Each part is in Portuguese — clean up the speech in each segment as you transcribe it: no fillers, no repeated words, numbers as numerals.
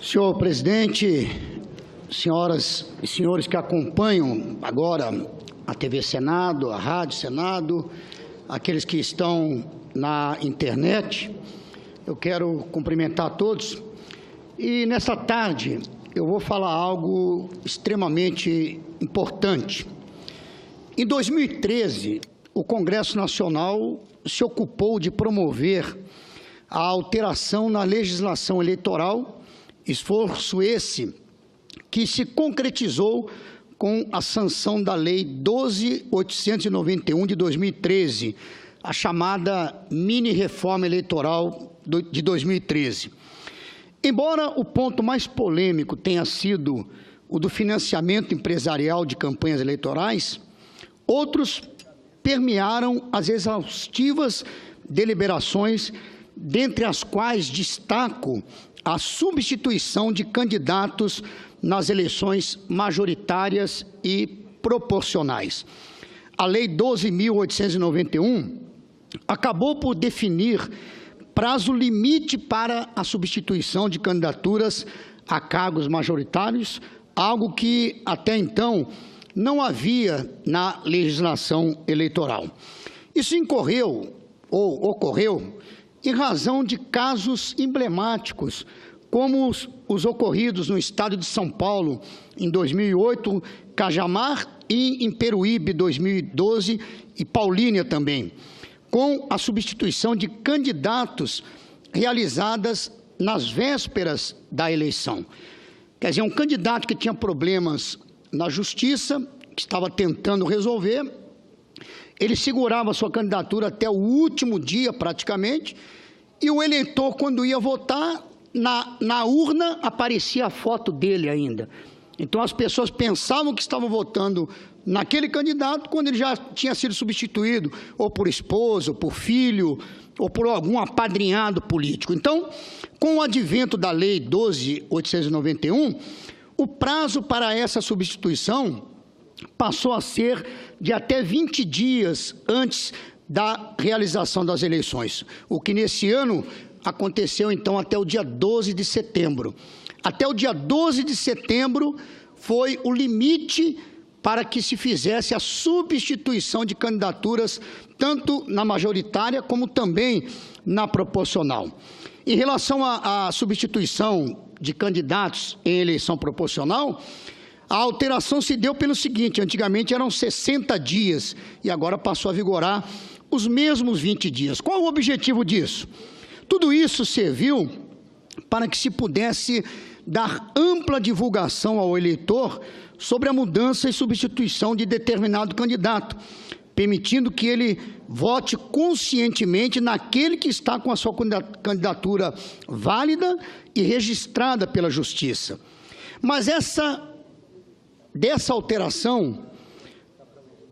Senhor presidente, senhoras e senhores que acompanham agora a TV Senado, a Rádio Senado, aqueles que estão na internet, eu quero cumprimentar a todos. E nessa tarde eu vou falar algo extremamente importante. Em 2013, o Congresso Nacional se ocupou de promover a alteração na legislação eleitoral, esforço esse que se concretizou com a sanção da Lei 12.891 de 2013, a chamada mini-reforma eleitoral de 2013. Embora o ponto mais polêmico tenha sido o do financiamento empresarial de campanhas eleitorais, outros permearam as exaustivas deliberações, dentre as quais destaco a substituição de candidatos nas eleições majoritárias e proporcionais. A Lei 12.891 acabou por definir prazo limite para a substituição de candidaturas a cargos majoritários, algo que até então não havia na legislação eleitoral. Isso ocorreu em razão de casos emblemáticos, como os ocorridos no estado de São Paulo em 2008, Cajamar, e em Peruíbe 2012 e Paulínia também, com a substituição de candidatos realizadas nas vésperas da eleição. Quer dizer, um candidato que tinha problemas na justiça, que estava tentando resolver, ele segurava sua candidatura até o último dia, praticamente, e o eleitor, quando ia votar, na urna aparecia a foto dele ainda. Então, as pessoas pensavam que estavam votando naquele candidato quando ele já tinha sido substituído, ou por esposa, ou por filho, ou por algum apadrinhado político. Então, com o advento da Lei 12.891, o prazo para essa substituição passou a ser de até 20 dias antes da realização das eleições, o que nesse ano aconteceu então até o dia 12 de setembro. Até o dia 12 de setembro foi o limite para que se fizesse a substituição de candidaturas, tanto na majoritária como também na proporcional. Em relação à substituição de candidatos em eleição proporcional, a alteração se deu pelo seguinte: antigamente eram 60 dias e agora passou a vigorar os mesmos 20 dias. Qual o objetivo disso? Tudo isso serviu para que se pudesse dar ampla divulgação ao eleitor sobre a mudança e substituição de determinado candidato, permitindo que ele vote conscientemente naquele que está com a sua candidatura válida e registrada pela Justiça. Mas dessa alteração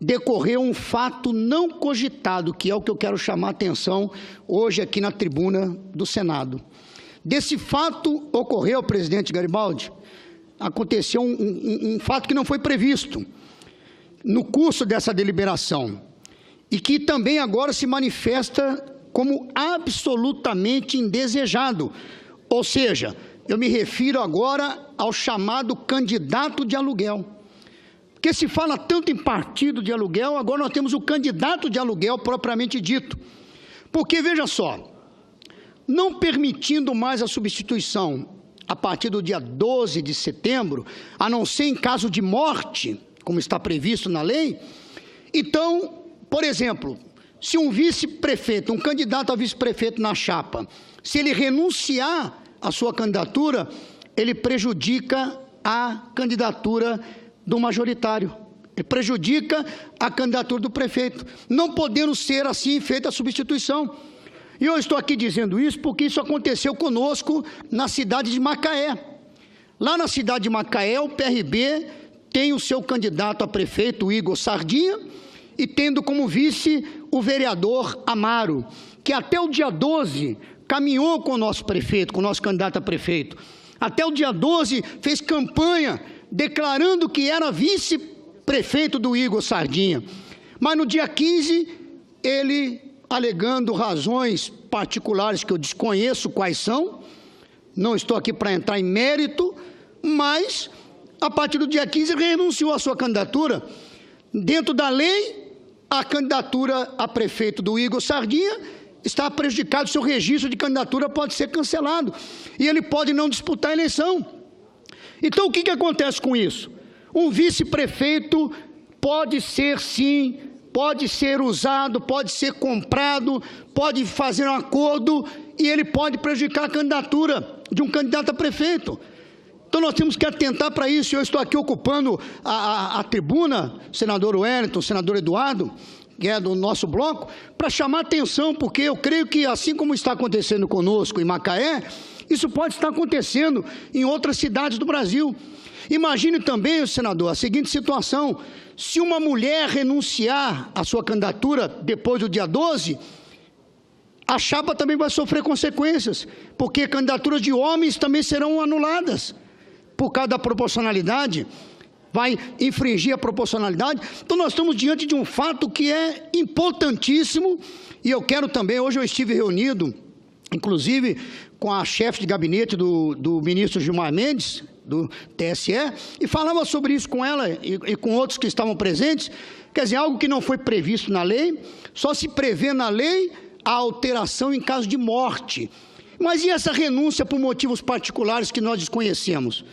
decorreu um fato não cogitado, que é o que eu quero chamar a atenção hoje aqui na tribuna do Senado. Desse fato ocorreu, presidente Garibaldi, aconteceu um fato que não foi previsto no curso dessa deliberação e que também agora se manifesta como absolutamente indesejado. Ou seja, eu me refiro agora ao chamado candidato de aluguel. Porque se fala tanto em partido de aluguel, agora nós temos o candidato de aluguel propriamente dito. Porque, veja só, não permitindo mais a substituição a partir do dia 12 de setembro, a não ser em caso de morte, como está previsto na lei, então, por exemplo, se um vice-prefeito, um candidato a vice-prefeito na chapa, se ele renunciar à sua candidatura, ele prejudica a candidatura do majoritário, ele prejudica a candidatura do prefeito, não podendo ser assim feita a substituição. E eu estou aqui dizendo isso porque isso aconteceu conosco na cidade de Macaé. Lá na cidade de Macaé, o PRB tem o seu candidato a prefeito, o Igor Sardinha, e tendo como vice o vereador Amaro, que até o dia 12 caminhou com o nosso prefeito, com o nosso candidato a prefeito. Até o dia 12 fez campanha declarando que era vice-prefeito do Igor Sardinha. Mas no dia 15, ele, alegando razões particulares que eu desconheço quais são, não estou aqui para entrar em mérito, mas a partir do dia 15 renunciou à sua candidatura. Dentro da lei, a candidatura a prefeito do Igor Sardinha está prejudicado, seu registro de candidatura pode ser cancelado e ele pode não disputar a eleição. Então, o que acontece com isso? Um vice-prefeito pode ser, sim, pode ser usado, pode ser comprado, pode fazer um acordo e ele pode prejudicar a candidatura de um candidato a prefeito. Então, nós temos que atentar para isso. Eu estou aqui ocupando a tribuna, senador Wellington, senador Eduardo, que é do nosso bloco, para chamar atenção, porque eu creio que, assim como está acontecendo conosco em Macaé, isso pode estar acontecendo em outras cidades do Brasil. Imagine também, senador, a seguinte situação: se uma mulher renunciar à sua candidatura depois do dia 12, a chapa também vai sofrer consequências, porque candidaturas de homens também serão anuladas, por causa da proporcionalidade, vai infringir a proporcionalidade. Então, nós estamos diante de um fato que é importantíssimo, e eu quero também, hoje eu estive reunido, inclusive, com a chefe de gabinete do ministro Gilmar Mendes, do TSE, e falava sobre isso com ela e com outros que estavam presentes. Quer dizer, algo que não foi previsto na lei, só se prevê na lei a alteração em caso de morte. Mas e essa renúncia por motivos particulares que nós desconhecemos?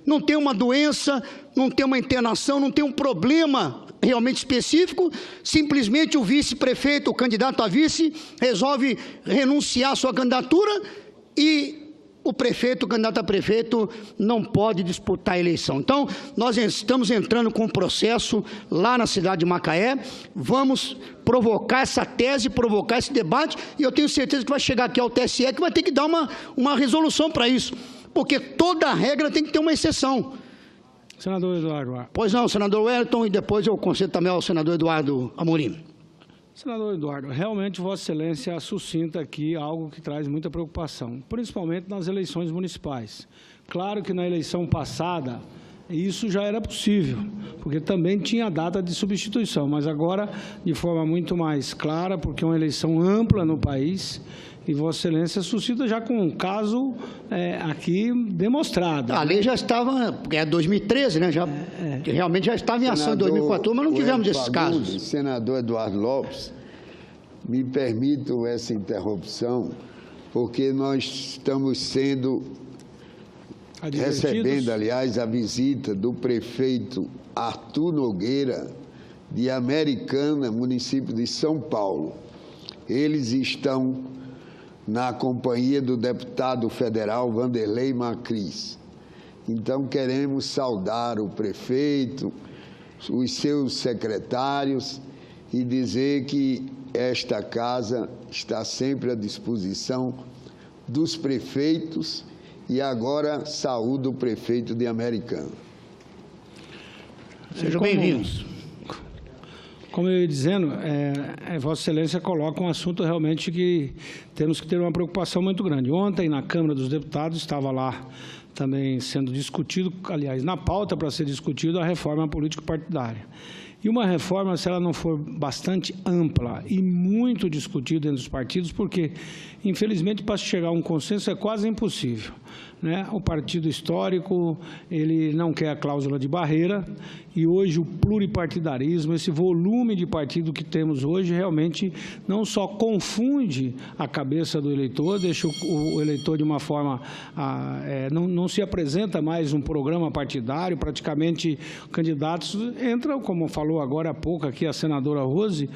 Não tem uma doença, não tem uma internação, não tem um problema realmente específico, simplesmente o vice-prefeito, o candidato a vice, resolve renunciar à sua candidatura e o prefeito, o candidato a prefeito, não pode disputar a eleição. Então, nós estamos entrando com um processo lá na cidade de Macaé, vamos provocar essa tese, provocar esse debate, e eu tenho certeza que vai chegar aqui ao TSE, que vai ter que dar uma resolução para isso, porque toda regra tem que ter uma exceção. Senador Eduardo. Pois não, senador Wellington, e depois eu concedo também ao senador Eduardo Amorim. Senador Eduardo, realmente Vossa Excelência suscita aqui algo que traz muita preocupação, principalmente nas eleições municipais. Claro que na eleição passada isso já era possível, porque também tinha data de substituição, mas agora de forma muito mais clara, porque é uma eleição ampla no país, e Vossa Excelência suscita já com um caso aqui demonstrado. A lei já estava, porque é 2013, né? Realmente já estava em ação em 2014, mas não tivemos esses casos. Senador Eduardo Lopes, me permito essa interrupção, porque nós estamos recebendo, aliás, a visita do prefeito Arthur Nogueira, de Americana, município de São Paulo. Eles estão na companhia do deputado federal Vanderlei Macris. Então, queremos saudar o prefeito, os seus secretários e dizer que esta casa está sempre à disposição dos prefeitos e agora saúdo o prefeito de Americana. Sejam bem-vindos. Como eu ia dizendo, Vossa Excelência coloca um assunto realmente que temos que ter uma preocupação muito grande. Ontem, na Câmara dos Deputados, estava lá também sendo discutido, aliás, na pauta para ser discutido, a reforma político-partidária. E uma reforma, se ela não for bastante ampla e muito discutida entre os partidos, porque, infelizmente, para chegar a um consenso é quase impossível, né? O partido histórico, ele não quer a cláusula de barreira, e hoje o pluripartidarismo, esse volume de partido que temos hoje, realmente não só confunde a cabeça do eleitor, deixa o eleitor de uma forma, não se apresenta mais um programa partidário, praticamente candidatos entram, como falou agora há pouco aqui a senadora Rose,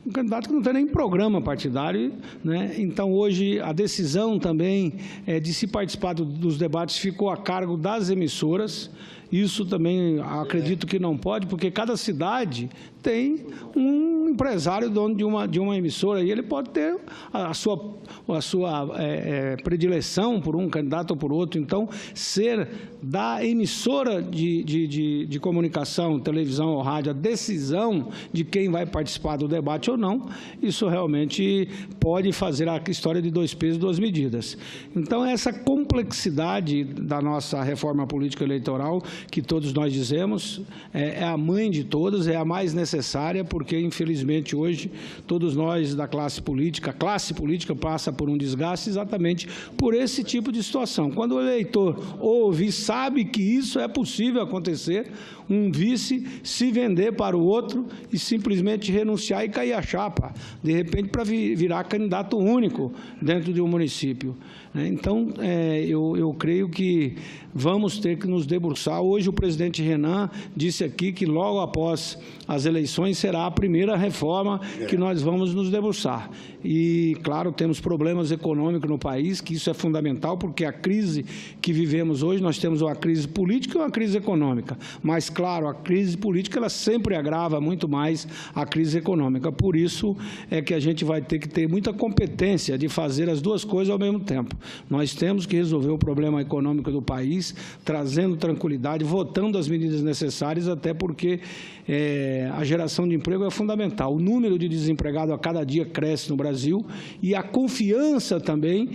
um candidato que não tem nem programa partidário, né? Então, hoje, a decisão também de se participar dos debates ficou a cargo das emissoras. Isso também acredito que não pode, porque cada cidade tem um empresário dono de uma emissora e ele pode ter a sua predileção por um candidato ou por outro. Então, ser da emissora de comunicação, televisão ou rádio, a decisão de quem vai participar do debate ou não, isso realmente pode fazer a história de dois pesos e duas medidas. Então, essa complexidade da nossa reforma política eleitoral que todos nós dizemos, é a mãe de todas, é a mais necessária, porque, infelizmente, hoje, todos nós da classe política, a classe política passa por um desgaste exatamente por esse tipo de situação. Quando o eleitor ouve e sabe que isso é possível acontecer, um vice se vender para o outro e simplesmente renunciar e cair a chapa, de repente para virar candidato único dentro de um município. Então, eu creio que vamos ter que nos debruçar. Hoje o presidente Renan disse aqui que logo após as eleições será a primeira reforma que nós vamos nos debruçar. E, claro, temos problemas econômicos no país, que isso é fundamental, porque a crise que vivemos hoje, nós temos uma crise política e uma crise econômica. Mas, claro, a crise política ela sempre agrava muito mais a crise econômica. Por isso é que a gente vai ter que ter muita competência de fazer as duas coisas ao mesmo tempo. Nós temos que resolver o problema econômico do país, trazendo tranquilidade, votando as medidas necessárias, até porque a geração de emprego é fundamental. O número de desempregados a cada dia cresce no Brasil e a confiança também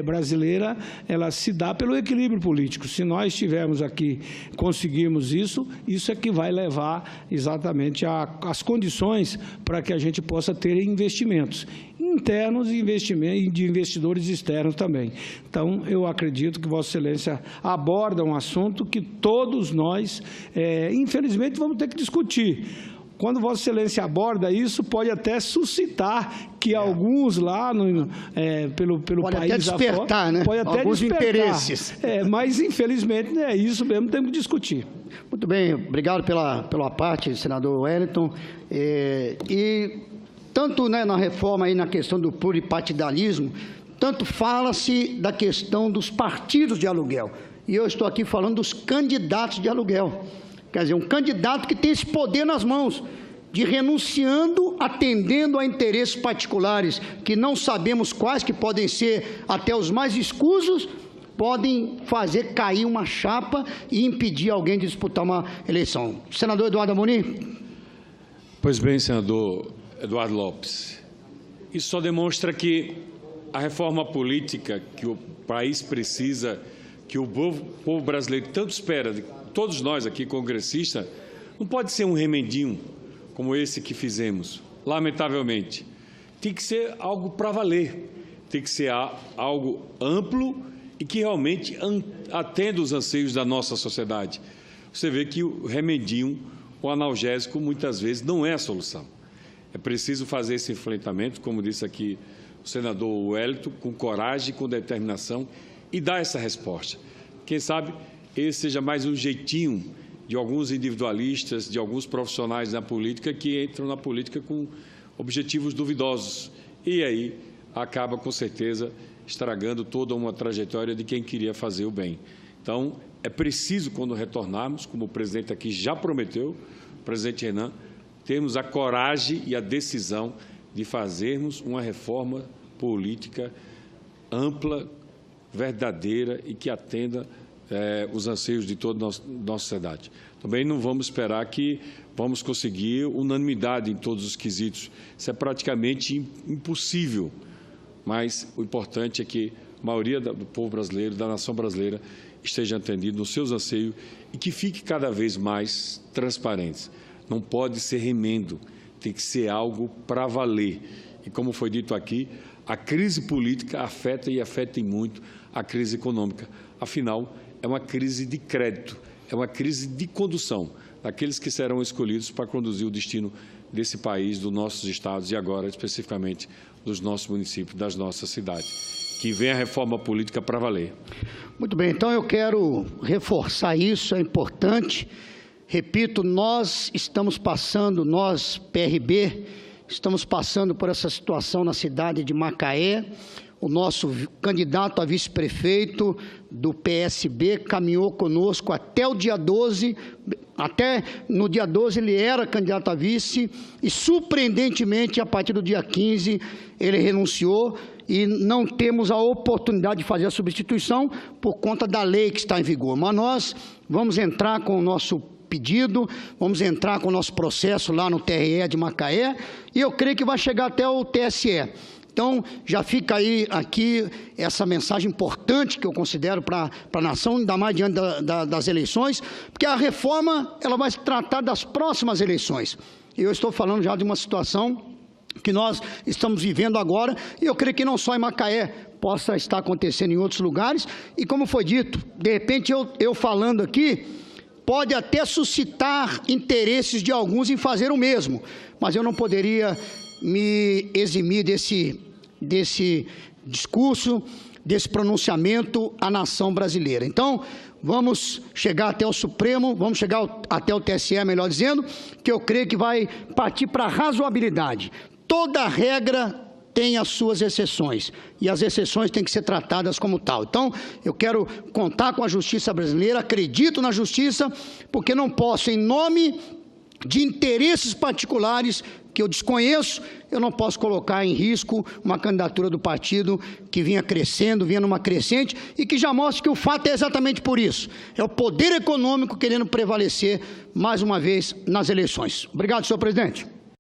brasileira, ela se dá pelo equilíbrio político. Se nós estivermos aqui, conseguirmos isso, isso é que vai levar exatamente às condições para que a gente possa ter investimentos internos e de investidores externos também. Então, eu acredito que Vossa Excelência aborda um assunto que todos nós, infelizmente, vamos ter que discutir. Quando Vossa Excelência aborda isso, pode até suscitar que alguns lá, pelo pode país até despertar, afora, né? Pode até alguns despertar. interesses. Mas, infelizmente, é isso mesmo, temos que discutir. Muito bem, obrigado pela parte, senador Wellington. E tanto na reforma e na questão do pluripartidarismo, tanto fala-se da questão dos partidos de aluguel. E eu estou aqui falando dos candidatos de aluguel. Quer dizer, um candidato que tem esse poder nas mãos, de renunciando, atendendo a interesses particulares, que não sabemos quais, que podem ser até os mais escusos, podem fazer cair uma chapa e impedir alguém de disputar uma eleição. Senador Eduardo Amorim. Pois bem, senador Eduardo Lopes, isso só demonstra que a reforma política que o país precisa, que o povo brasileiro tanto espera, de todos nós aqui congressistas, não pode ser um remedinho como esse que fizemos, lamentavelmente. Tem que ser algo para valer, tem que ser algo amplo e que realmente atenda os anseios da nossa sociedade. Você vê que o remedinho, o analgésico, muitas vezes não é a solução. É preciso fazer esse enfrentamento, como disse aqui o senador Wellington, com coragem, com determinação e dar essa resposta. Quem sabe esse seja mais um jeitinho de alguns individualistas, de alguns profissionais na política que entram na política com objetivos duvidosos. E aí acaba, com certeza, estragando toda uma trajetória de quem queria fazer o bem. Então, é preciso, quando retornarmos, como o presidente aqui já prometeu, o presidente Renan, termos a coragem e a decisão de fazermos uma reforma política ampla, verdadeira e que atenda os anseios de toda a nossa sociedade. Também não vamos esperar que vamos conseguir unanimidade em todos os quesitos. Isso é praticamente impossível, mas o importante é que a maioria do povo brasileiro, da nação brasileira, esteja atendido nos seus anseios e que fique cada vez mais transparente. Não pode ser remendo, tem que ser algo para valer. E como foi dito aqui, a crise política afeta e afeta muito a crise econômica. Afinal, é uma crise de crédito, é uma crise de condução daqueles que serão escolhidos para conduzir o destino desse país, dos nossos estados e agora, especificamente, dos nossos municípios, das nossas cidades. Que venha a reforma política para valer. Muito bem, então eu quero reforçar isso, é importante. Repito, nós estamos passando, nós, PRB, estamos passando por essa situação na cidade de Macaé. O nosso candidato a vice-prefeito do PSB caminhou conosco até o dia 12, até no dia 12 ele era candidato a vice e, surpreendentemente, a partir do dia 15 ele renunciou e não temos a oportunidade de fazer a substituição por conta da lei que está em vigor. Mas nós vamos entrar com o nosso pedido, vamos entrar com o nosso processo lá no TRE de Macaé e eu creio que vai chegar até o TSE. Então, já fica aí aqui essa mensagem importante que eu considero para a nação, ainda mais diante das eleições, porque a reforma ela vai se tratar das próximas eleições. E eu estou falando já de uma situação que nós estamos vivendo agora, e eu creio que não só em Macaé, possa estar acontecendo em outros lugares, e como foi dito, de repente eu falando aqui, pode até suscitar interesses de alguns em fazer o mesmo, mas eu não poderia me eximir desse discurso, desse pronunciamento à nação brasileira. Então, vamos chegar até o Supremo, vamos chegar até o TSE, melhor dizendo, que eu creio que vai partir para a razoabilidade. Toda regra tem as suas exceções, e as exceções têm que ser tratadas como tal. Então, eu quero contar com a justiça brasileira, acredito na justiça, porque não posso, em nome de interesses particulares que eu desconheço, eu não posso colocar em risco uma candidatura do partido que vinha crescendo, vinha numa crescente, e que já mostra que o fato é exatamente por isso. É o poder econômico querendo prevalecer mais uma vez nas eleições. Obrigado, senhor presidente.